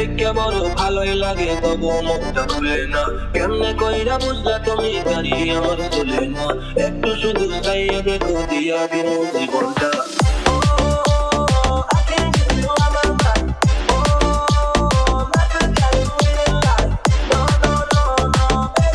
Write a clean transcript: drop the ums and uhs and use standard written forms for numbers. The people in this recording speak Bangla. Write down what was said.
দেখে বড় ভালোই লাগে, তবু মুখটা খুলে না। কেমনে কইরা বুঝলা তুমি গাড়ি আমার চলে না? একটু শুধু চাইয়া দেখো দিয়া দিন জীবনটা।